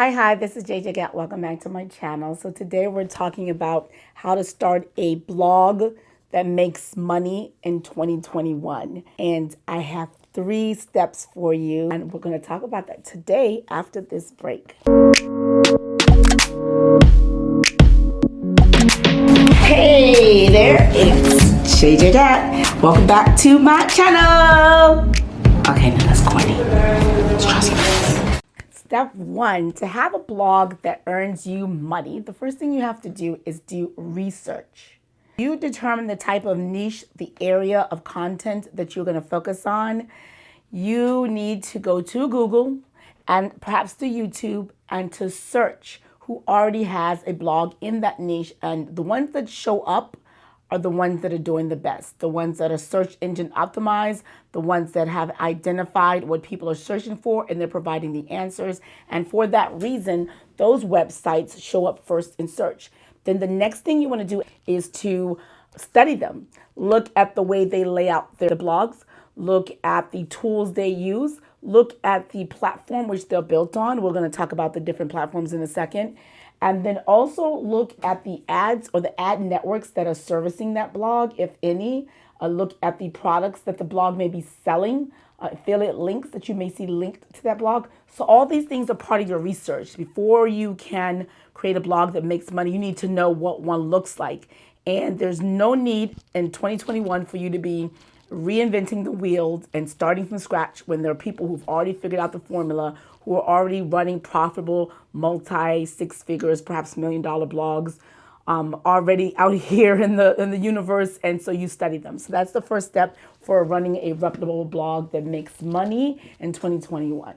Hi, this is JJ Gat. Welcome back to my channel. So today we're talking about how to start a blog that makes money in 2021. And I have 3 steps for you. And we're going to talk about that today after this break. Hey there, it's JJ Gat. Welcome back to my channel. Okay, now that's corny. Let's try something. Step 1, to have a blog that earns you money, the first thing you have to do is do research. You determine the type of niche, the area of content that you're going to focus on. You need to go to Google and perhaps to YouTube and to search who already has a blog in that niche. And the ones that show up are the ones that are doing the best, the ones that are search engine optimized, the ones that have identified what people are searching for and they're providing the answers. And for that reason, those websites show up first in search. Then the next thing you want to do is to study them. Look at the way they lay out their blogs, look at the tools they use, look at the platform which they're built on. We're going to talk about the different platforms in a second. And then also look at the ads or the ad networks that are servicing that blog, if any. Look at the products that the blog may be selling, affiliate links that you may see linked to that blog. So all these things are part of your research. Before you can create a blog that makes money, you need to know what one looks like. And there's no need in 2021 for you to be reinventing the wheels and starting from scratch when there are people who've already figured out the formula, who are already running profitable multi-six figures, perhaps $1 million blogs, already out here in the universe, and so you study them. So that's the first step for running a reputable blog that makes money in 2021.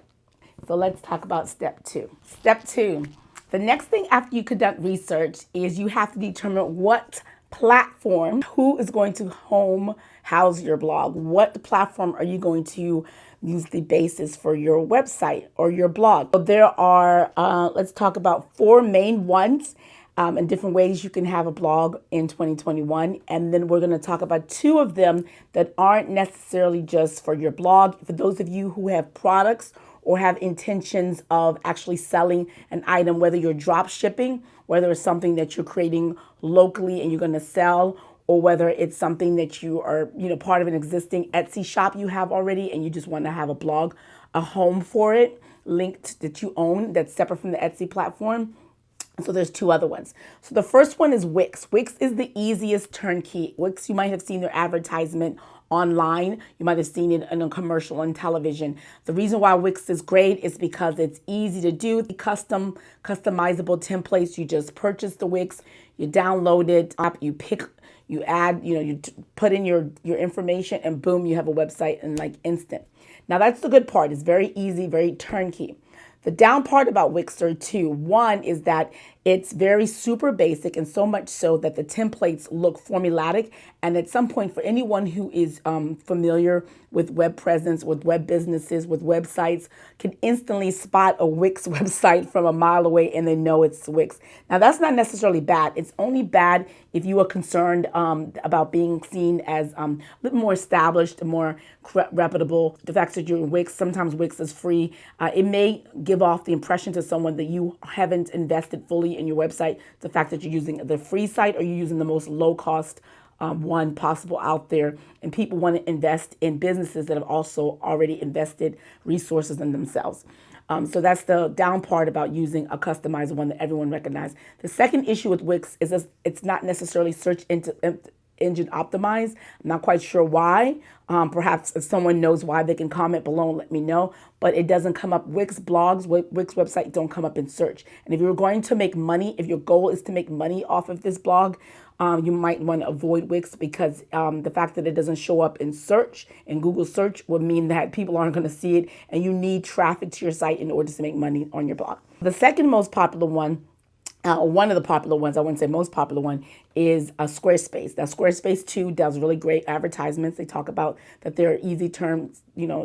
So let's talk about step 2. Step 2, the next thing after you conduct research is you have to determine what platform, who is going to house your blog? What platform are you going to use the basis for your website or your blog? So there are, let's talk about 4 main ones and different ways you can have a blog in 2021. And then we're going to talk about 2 of them that aren't necessarily just for your blog. For those of you who have products or have intentions of actually selling an item, whether you're drop shipping, whether it's something that you're creating locally and you're going to sell, or whether it's something that you are, part of an existing Etsy shop you have already and you just want to have a blog, a home for it, linked that you own that's separate from the Etsy platform. So there's 2 other ones. So the first one is Wix. Wix is the easiest turnkey. Wix, you might have seen their advertisement online. You might have seen it in a commercial on television. The reason why Wix is great is because it's easy to do. The customizable templates. You just purchase the Wix, you download it, you add, you put in your information, and boom, you have a website in like instant. Now that's the good part. It's very easy, very turnkey. The down part about Wix are 2. One is that it's very super basic, and so much so that the templates look formulaic. And at some point, for anyone who is familiar with web presence, with web businesses, with websites, can instantly spot a Wix website from a mile away and they know it's Wix. Now, that's not necessarily bad. It's only bad if you are concerned about being seen as a little more established and more reputable. The fact that you're in Wix, sometimes Wix is free. It may give off the impression to someone that you haven't invested fully in your website. The fact that you're using the free site or you're using the most low cost one possible out there, and people want to invest in businesses that have also already invested resources in themselves. So that's the down part about using a customized one that everyone recognizes. The second issue with Wix is that it's not necessarily search engine optimized. I'm not quite sure why. Perhaps if someone knows why, they can comment below and let me know. But it doesn't come up. Wix blogs, Wix website don't come up in search. And if you're going to make money, if your goal is to make money off of this blog, you might want to avoid Wix because the fact that it doesn't show up in search, in Google search, would mean that people aren't going to see it, and you need traffic to your site in order to make money on your blog. The second most popular one, one of the popular ones, I wouldn't say most popular one, is Squarespace. Now, Squarespace too does really great advertisements. They talk about that there are easy terms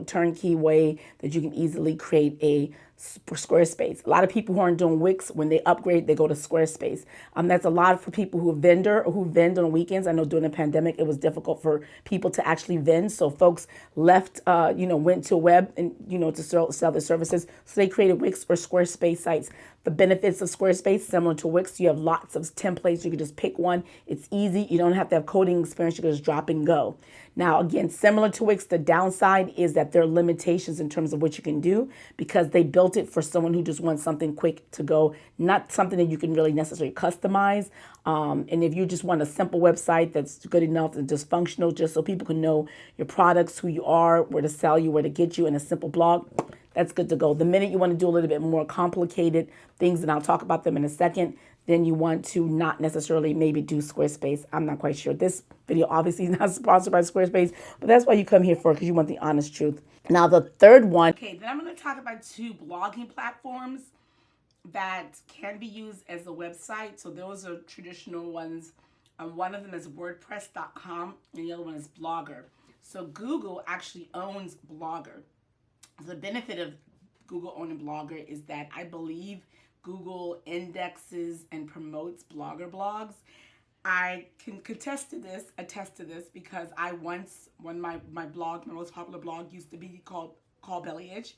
turnkey way that you can easily create a Squarespace. A lot of people who aren't doing Wix, when they upgrade, they go to Squarespace. That's a lot for people who vendor or who vend on weekends. I know during the pandemic, it was difficult for people to actually vend. So folks left, went to web and, to sell their services. So they created Wix or Squarespace sites. The benefits of Squarespace, similar to Wix, you have lots of templates. You can just pick one. It's easy. You don't have to have coding experience. You can just drop and go. Now, again, similar to Wix, the downside is that there are limitations in terms of what you can do because they built it for someone who just wants something quick to go, not something that you can really necessarily customize. And if you just want a simple website that's good enough and just functional, just so people can know your products, who you are, where to sell you, where to get you in a simple blog, that's good to go. The minute you want to do a little bit more complicated things, and I'll talk about them in a second, then you want to not necessarily maybe do Squarespace. I'm not quite sure. This video obviously is not sponsored by Squarespace, but that's why you come here for, because you want the honest truth. Now, the third one. Okay, then I'm going to talk about two blogging platforms that can be used as a website. So those are traditional ones. One of them is WordPress.com, and the other one is Blogger. So Google actually owns Blogger. The benefit of Google owning Blogger is that I believe Google indexes and promotes Blogger blogs. I can attest to this because I once, when my blog, my most popular blog used to be called Bellyache,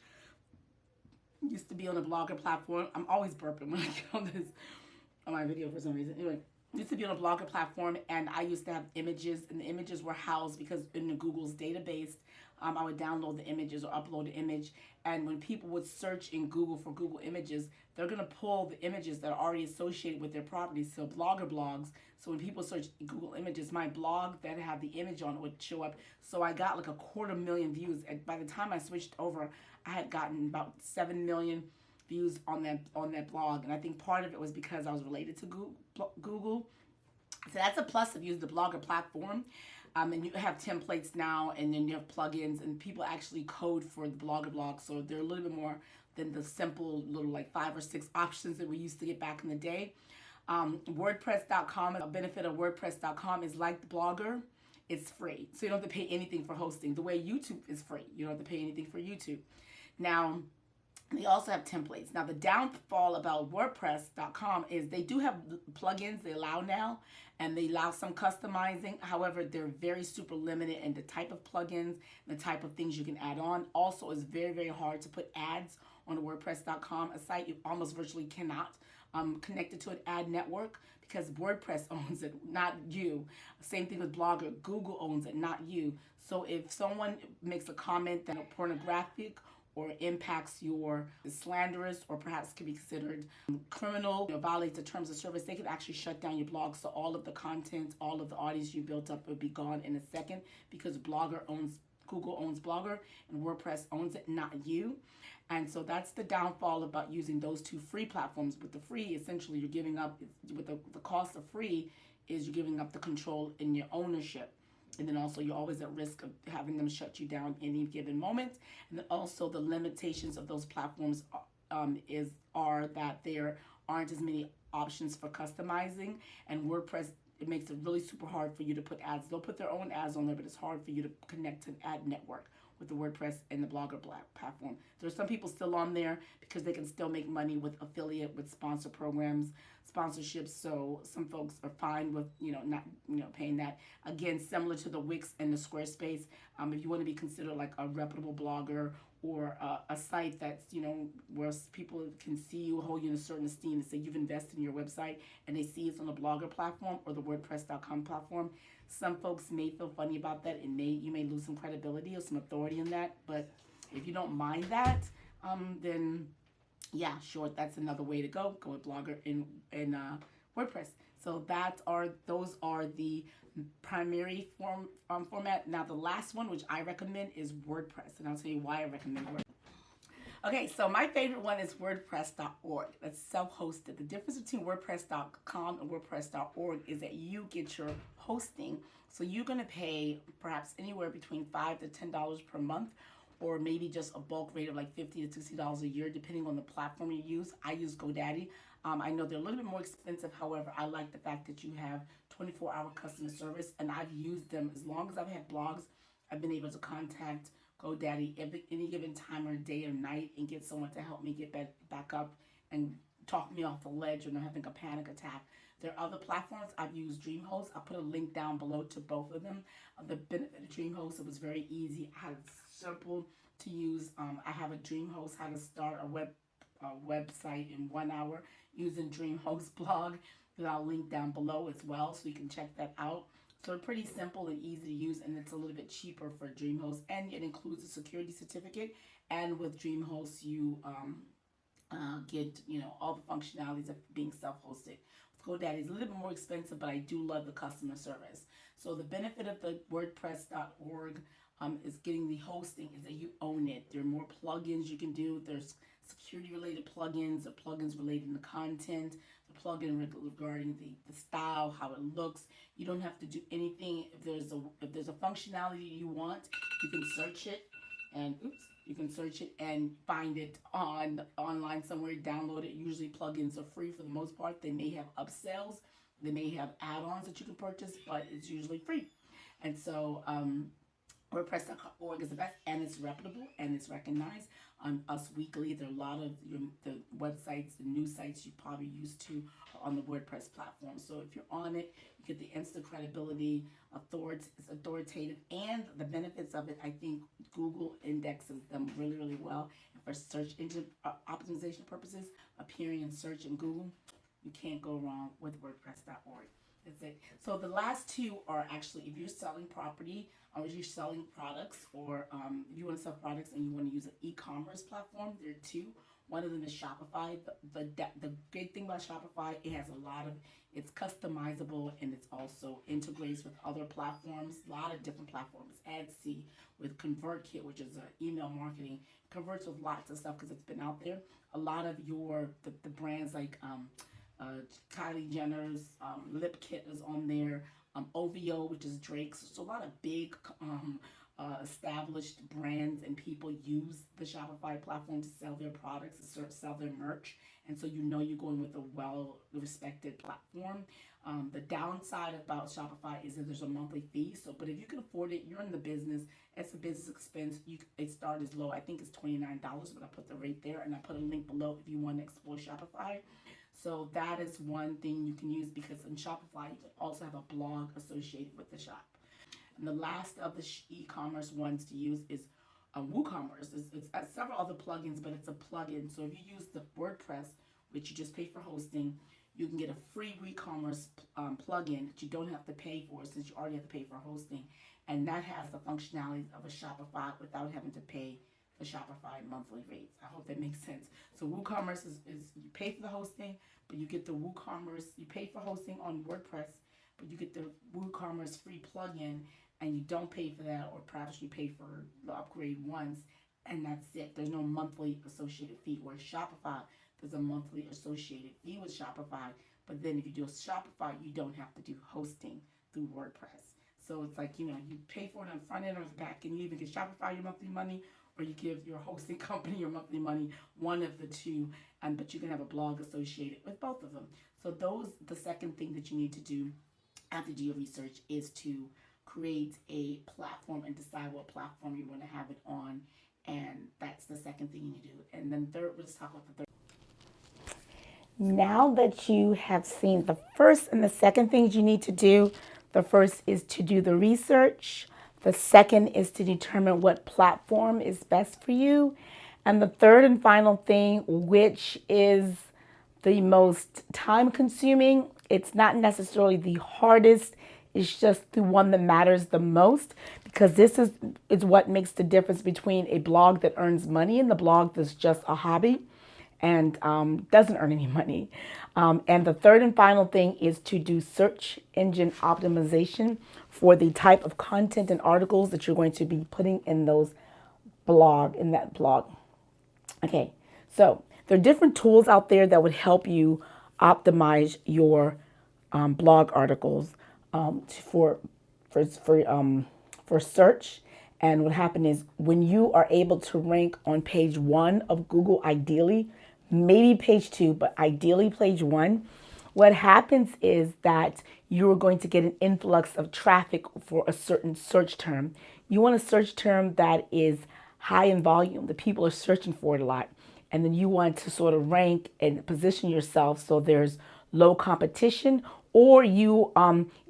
used to be on a Blogger platform. I'm always burping when I get on my video for some reason. Anyway, used to be on a Blogger platform, and I used to have images, and the images were housed because in the Google's database, I would download the images or upload the image, and when people would search in Google for Google images, they're going to pull the images that are already associated with their properties, so Blogger blogs. So when people search Google images, my blog that had the image on it would show up. So I got like 250,000 views, and by the time I switched over, I had gotten about 7 million views on that blog, and I think part of it was because I was related to Google. So that's a plus of using the Blogger platform. And you have templates now, and then you have plugins, and people actually code for the Blogger blog. So they're a little bit more than the simple little like 5 or 6 options that we used to get back in the day. WordPress.com, a benefit of WordPress.com is like the Blogger, it's free. So you don't have to pay anything for hosting. The way YouTube is free. You don't have to pay anything for YouTube. Now, they also have templates. Now, the downfall about WordPress.com is they do have plugins they allow now, and they allow some customizing. However, they're very super limited in the type of plugins, the type of things you can add on. Also, it's very, very hard to put ads on a WordPress.com, a site you almost virtually cannot connect it to an ad network because WordPress owns it, not you. Same thing with Blogger. Google owns it, not you. So if someone makes a comment that is pornographic or impacts your slanderous or perhaps can be considered criminal, violates the terms of service, they could actually shut down your blog. So all of the content, all of the audience you built up would be gone in a second because Google owns Blogger and WordPress owns it, not you. And so that's the downfall about using those two free platforms. With the free, essentially you're giving up, with the cost of free is you're giving up the control in your ownership. And then also you're always at risk of having them shut you down any given moment. And then also the limitations of those platforms are that there aren't as many options for customizing. And WordPress, it makes it really super hard for you to put ads. They'll put their own ads on there, but it's hard for you to connect to an ad network with the WordPress and the Blogger platform. There's some people still on there because they can still make money with affiliate, with sponsor programs, sponsorships. So some folks are fine with not paying that. Again, similar to the Wix and the Squarespace. If you want to be considered like a reputable blogger or a site that's where people can see you, hold you in a certain esteem, and say you've invested in your website, and they see it's on the Blogger platform or the WordPress.com platform. Some folks may feel funny about that, and you may lose some credibility or some authority in that. But if you don't mind that, then yeah, sure, that's another way to go. Go with Blogger and WordPress. So those are the primary format. Now the last one, which I recommend, is WordPress, and I'll tell you why I recommend WordPress. Okay, so my favorite one is WordPress.org. That's self-hosted. The difference between WordPress.com and WordPress.org is that you get your hosting. So you're going to pay perhaps anywhere between $5 to $10 per month, or maybe just a bulk rate of like $50 to $60 a year, depending on the platform you use. I use GoDaddy. I know they're a little bit more expensive. However, I like the fact that you have 24-hour customer service, and I've used them as long as I've had blogs. I've been able to contact GoDaddy any given time or day or night and get someone to help me get back up and talk me off the ledge when I'm having a panic attack. There are other platforms. I've used DreamHost. I'll put a link down below to both of them. The benefit of DreamHost, it was very easy. I had it simple to use. I have a DreamHost how to start a website in 1 hour using DreamHost blog that I'll link down below as well, so you can check that out. So it's pretty simple and easy to use, and it's a little bit cheaper for DreamHost, and it includes a security certificate. And with DreamHost, you get all the functionalities of being self-hosted. GoDaddy is a little bit more expensive, but I do love the customer service. So the benefit of the WordPress.org is getting the hosting is that you own it. There are more plugins you can do. There's security-related plugins, or plugins related to content, the plugin regarding the style, how it looks. You don't have to do anything. If there's a functionality you want, you can search it. And you can search it and find it online somewhere, download it. Usually plugins are free for the most part. They may have upsells, they may have add-ons that you can purchase, but it's usually free. And so WordPress.org is the best, and it's reputable, and it's recognized on Us Weekly. There are a lot of the websites, the news sites you probably used to are on the WordPress platform. So if you're on it, you get the instant credibility, it's authoritative, and the benefits of it. I think Google indexes them really, really well. And for search engine optimization purposes, appearing in search in Google, you can't go wrong with WordPress.org. That's it. So the last two are actually if you're selling property, or if you're selling products, or if you want to sell products and you want to use an e-commerce platform, there are two. One of them is Shopify. The great thing about Shopify, it has it's customizable, and it's also integrates with other platforms, a lot of different platforms. Etsy with ConvertKit, which is email marketing, converts with lots of stuff because it's been out there. A lot of the brands like Kylie Jenner's Lip Kit is on there. OVO, which is Drake's. So a lot of big established brands and people use the Shopify platform to sell their products, to sell their merch. And so you're going with a well-respected platform. The downside about Shopify is that there's a monthly fee. But if you can afford it, you're in the business. It's a business expense. It starts as low. I think it's $29, but I put the rate there, and I put a link below if you want to explore Shopify. So that is one thing you can use, because in Shopify, you can also have a blog associated with the shop. And the last of the e-commerce ones to use is Woo Commerce. It's several other plugins, but it's a plugin. So if you use the WordPress, which you just pay for hosting, you can get a free WooCommerce plugin that you don't have to pay for, since you already have to pay for hosting. And that has the functionality of a Shopify without having to pay the Shopify monthly rates. I hope that makes sense. So WooCommerce is you pay for the hosting, but you get the WooCommerce. You pay for hosting on WordPress, but you get the WooCommerce free plugin, and you don't pay for that, or perhaps you pay for the upgrade once, and that's it. There's no monthly associated fee. Where Shopify, there's a monthly associated fee with Shopify, but then if you do a Shopify, you don't have to do hosting through WordPress. So it's like, you pay for it on the front end or the back, and you even get Shopify your monthly money, or you give your hosting company your monthly money, one of the two, but you can have a blog associated with both of them. So the second thing that you need to do after you do your research is to create a platform and decide what platform you want to have it on, and that's the second thing you need to do. And then third, let's talk about the third. Now that you have seen the first and the second things you need to do, the first is to do the research. The second is to determine what platform is best for you. And the third and final thing, which is the most time consuming, it's not necessarily the hardest, it's just the one that matters the most, because this is what makes the difference between a blog that earns money and the blog that's just a hobby and doesn't earn any money. And the third and final thing is to do search engine optimization for the type of content and articles that you're going to be putting in that blog. Okay, so there are different tools out there that would help you optimize your blog articles for search. And what happened is, when you are able to rank on page 1 of Google, ideally, maybe page 2, but ideally page 1, what happens is that you're going to get an influx of traffic for a certain search term. You want a search term that is high in volume. The people are searching for it a lot. And then you want to sort of rank and position yourself so there's low competition, or you,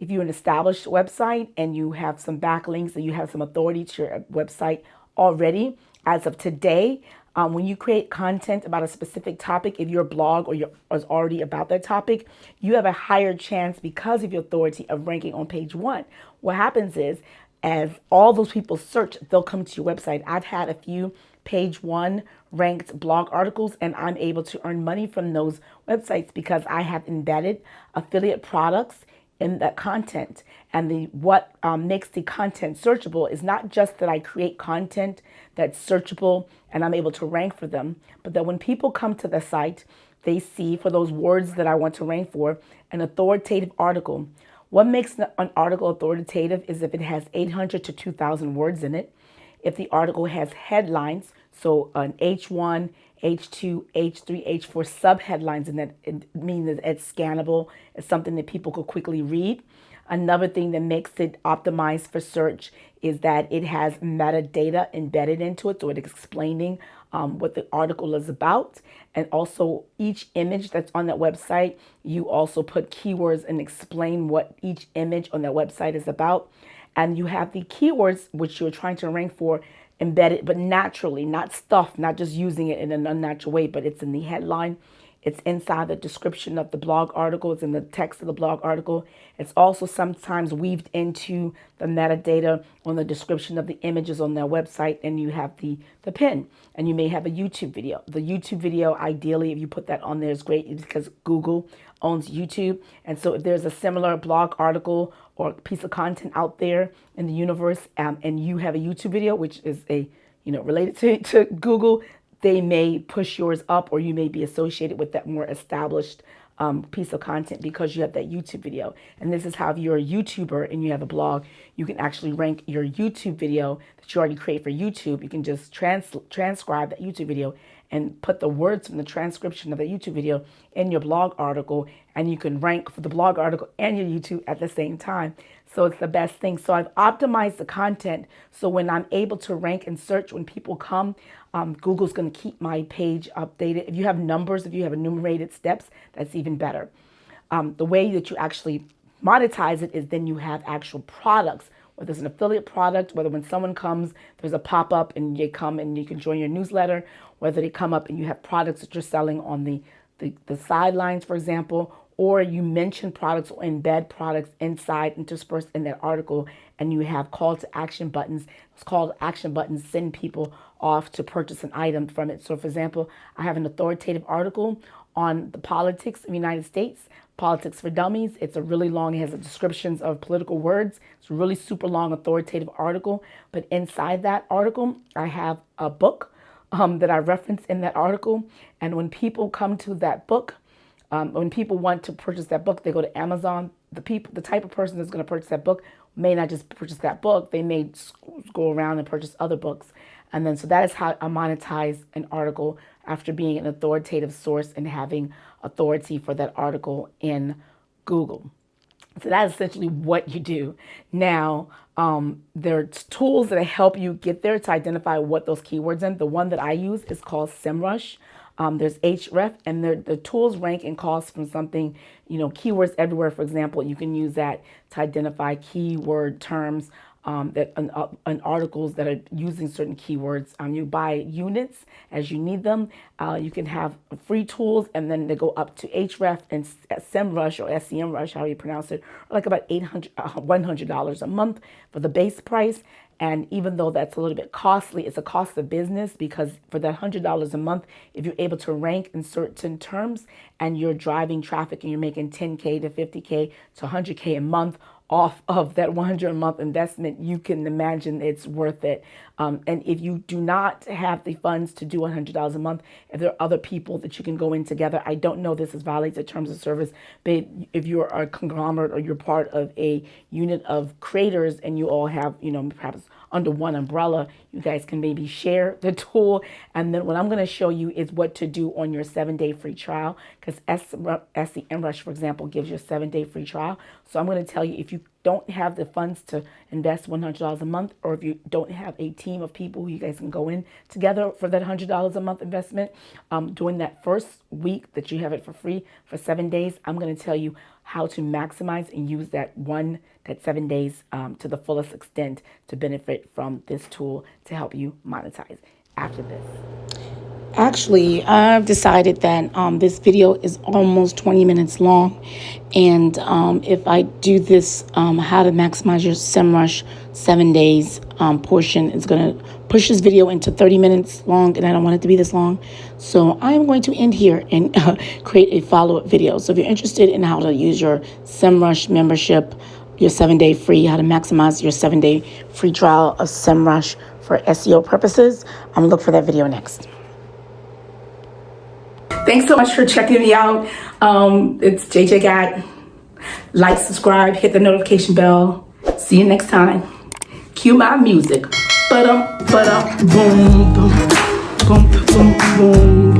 if you're an established website and you have some backlinks and you have some authority to your website already, as of today, when you create content about a specific topic, if your blog or is already about that topic, you have a higher chance because of your authority of ranking on page one. What happens is, as all those people search, they'll come to your website. I've had a few page one ranked blog articles, and I'm able to earn money from those websites because I have embedded affiliate products in that content. And what makes the content searchable is not just that I create content that's searchable and I'm able to rank for them, but that when people come to the site, they see, for those words that I want to rank for, an authoritative article. What makes an article authoritative is if it has 800 to 2,000 words in it. If the article has headlines, so an H1, H2, H3, H4 sub-headlines, and that it means that it's scannable, it's something that people could quickly read. Another thing that makes it optimized for search is that it has metadata embedded into it, so it's explaining what the article is about. And also each image that's on that website, you also put keywords and explain what each image on that website is about. And you have the keywords which you're trying to rank for embedded, but naturally, not stuffed, not just using it in an unnatural way, but it's in the headline. It's inside the description of the blog article. It's in the text of the blog article. It's also sometimes weaved into the metadata on the description of the images on their website. And you have the pin, and you may have a YouTube video. The YouTube video, ideally, if you put that on there, is great because Google owns YouTube. And so if there's a similar blog article or piece of content out there in the universe, and you have a YouTube video, which is related to Google, they may push yours up, or you may be associated with that more established piece of content because you have that YouTube video. And this is how, if you're a YouTuber and you have a blog, you can actually rank your YouTube video that you already create for YouTube. You can just transcribe that YouTube video and put the words from the transcription of the YouTube video in your blog article, and you can rank for the blog article and your YouTube at the same time. So it's the best thing. So I've optimized the content so when I'm able to rank and search, when people come, Google's going to keep my page updated. If you have numbers, if you have enumerated steps, that's even better. The way that you actually monetize it is then you have actual products, whether it's an affiliate product, whether when someone comes, there's a pop-up and they come and you can join your newsletter, whether they come up and you have products that you're selling on the sidelines, for example, or you mention products or embed products inside, interspersed in that article, and you have call to action buttons. Those call to action buttons send people off to purchase an item from it. So for example, I have an authoritative article on the politics of the United States, Politics for Dummies. It's a really long, it has descriptions of political words. It's a really super long authoritative article. But inside that article, I have a book that I reference in that article. And when people come to that book, when people want to purchase that book, they go to Amazon. The type of person that's going to purchase that book may not just purchase that book. They may go around and purchase other books. And then so that is how I monetize an article after being an authoritative source and having authority for that article in Google. So that's essentially what you do. Now, there are tools that help you get there to identify what those keywords are. The one that I use is called SEMrush. There's Href, and the tools rank and cost from something, keywords everywhere. For example, you can use that to identify keyword terms that on articles that are using certain keywords. You buy units as you need them. You can have free tools, and then they go up to Href and SEMrush or SEMrush, how you pronounce it, like about $100 a month for the base price. And even though that's a little bit costly, it's a cost of business, because for that $100 a month, if you're able to rank in certain terms and you're driving traffic and you're making 10K to 50K to 100K a month off of that 100 a month investment, you can imagine it's worth it. And if you do not have the funds to do $100 a month, if there are other people that you can go in together, I don't know this is violates the terms of service, but if you're a conglomerate or you're part of a unit of creators and you all have, perhaps under one umbrella. You guys can maybe share the tool. And then what I'm going to show you is what to do on your 7-day free trial, because SEMrush, for example, gives you a 7-day free trial. So I'm going to tell you, if you don't have the funds to invest $100 a month, or if you don't have a team of people who you guys can go in together for that $100 a month investment, during that first week that you have it for free for 7 days, I'm going to tell you how to maximize and use that 7 days to the fullest extent to benefit from this tool to help you monetize after this. Actually, I've decided that this video is almost 20 minutes long. And if I do this, how to maximize your SEMrush 7 days portion, is going to push this video into 30 minutes long, and I don't want it to be this long. So I'm going to end here and create a follow-up video. So if you're interested in how to use your SEMrush membership, your 7-day free, how to maximize your 7-day free trial of SEMrush for SEO purposes, I'm going to look for that video next. Thanks so much for checking me out. It's JJ Gat. Like, subscribe, hit the notification bell. See you next time. Cue my music. Ba-dum, ba-dum, boom, boom, boom, boom, boom.